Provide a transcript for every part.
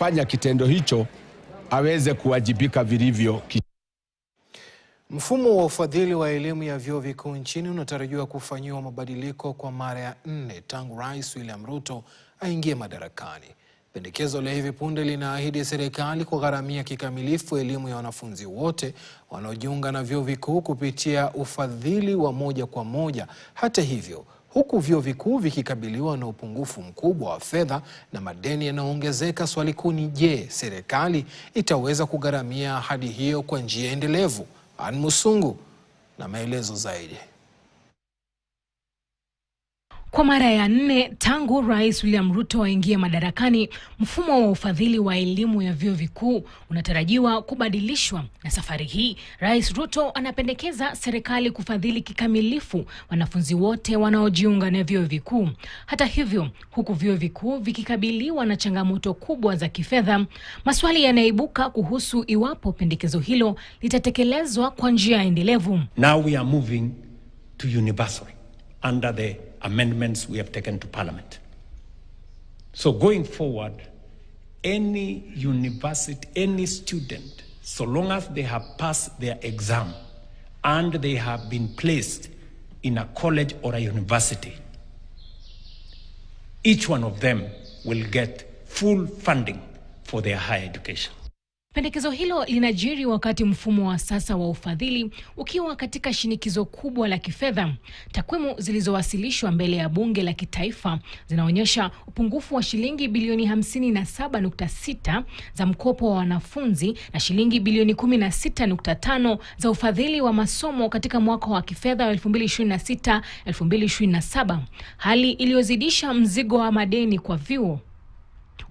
fanya kitendo hicho aweze kuwajibika vilivyo. Mfumo wa ufadhili wa elimu ya vyuo vikuu nchini unatarajiwa kufanyiwa mabadiliko kwa mara ya 4 tangu Rais William Ruto aingie madarakani. Pendekezo la hivi punde linaahidi serikali kugharamia kikamilifu elimu ya wanafunzi wote wanaojiunga na vyuo vikuu kupitia ufadhili wa moja kwa moja. Hata hivyo, huku vyuo vikuu vikikabiliwa na upungufu mkubwa wa fedha na madeni yanayoongezeka, swali kuu ni je, serikali itaweza kugharamia ahadi hiyo kwa njia endelevu? Ann Musungu na maelezo zaidi. Kwa mara ya 4 tangu Rais William Ruto aingie madarakani, mfumo wa ufadhili wa elimu ya vyuo vikuu unatarajiwa kubadilishwa. Na safari hii, Rais Ruto anapendekeza serikali kufadhili kikamilifu wanafunzi wote wanaojiunga na vyuo vikuu. Hata hivyo, huku vyuo vikuu vikikabiliwa na changamoto kubwa za kifedha, maswali yanaibuka kuhusu iwapo pendekezo hilo litatekelezwa kwa njia endelevu. Now we are moving to universal under the amendments we have taken to Parliament. So going forward, any university, any student, so long as they have passed their exam and they have been placed in a college or a university, each one of them will get full funding for their higher education. Pendekezo hilo linajiri wakati mfumo wa sasa wa ufadhili ukiwa katika shinikizo kubwa la kifedha. Takwimu zilizowasilishwa mbele ya bunge la kitaifa zinaonyesha upungufu wa shilingi bilioni 57.6 za mkopo wa wanafunzi na shilingi bilioni 16.5 za ufadhili wa masomo katika mwaka wa kifedha wa 2026-2027, hali iliyozidisha mzigo wa madeni kwa vyuo.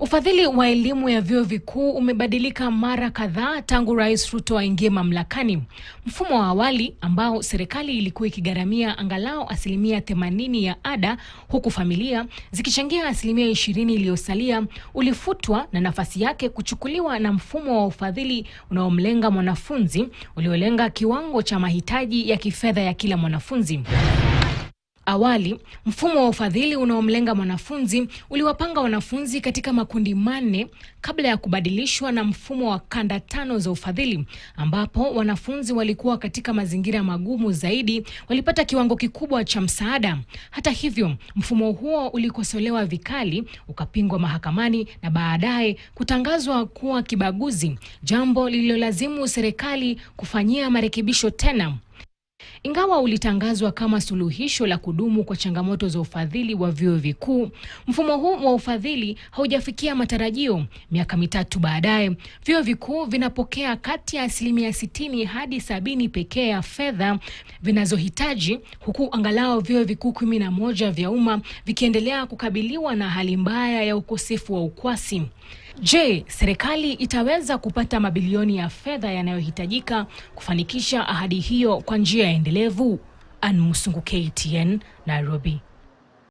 Ufadhili wa elimu ya vyuo vikuu umebadilika mara kadhaa tangu Rais Ruto aingie mamlakani. Mfumo wa awali ambao serikali ilikuwa ikigharamia angalau 80% ya ada, huku familia zikichangia 20% iliyosalia, ulifutwa na nafasi yake kuchukuliwa na mfumo wa ufadhili unaomlenga mwanafunzi, uliolenga kiwango cha mahitaji ya kifedha ya kila mwanafunzi. Awali, mfumo wa ufadhili unaomlenga mwanafunzi uliwapanga wanafunzi katika makundi 4 kabla ya kubadilishwa na mfumo wa kanda 5 za ufadhili, ambapo wanafunzi walikuwa katika mazingira magumu zaidi walipata kiwango kikubwa cha msaada. Hata hivyo, mfumo huo ulikosolewa vikali, ukapingwa mahakamani na baadaye kutangazwa kuwa kibaguzi, jambo lililolazimu serikali kufanyia marekebisho tena. Ingawa ulitangazwa kama suluhisho la kudumu kwa changamoto za ufadhili wa vyuo vikuu, mfumo huu wa ufadhili haujafikia matarajio. Miaka 3 baadaye, vyuo vikuu vinapokea kati ya 60 hadi 70 pekee ya fedha vinazohitaji, huku angalau vyuo vikuu 11 vya umma vikiendelea kukabiliwa na hali mbaya ya ukosefu wa ukwasi. Je, serikali itaweza kupata mabilioni ya fedha yanayohitajika kufanikisha ahadi hiyo kwa njia endelevu? Ann Musungu, KTN, Nairobi.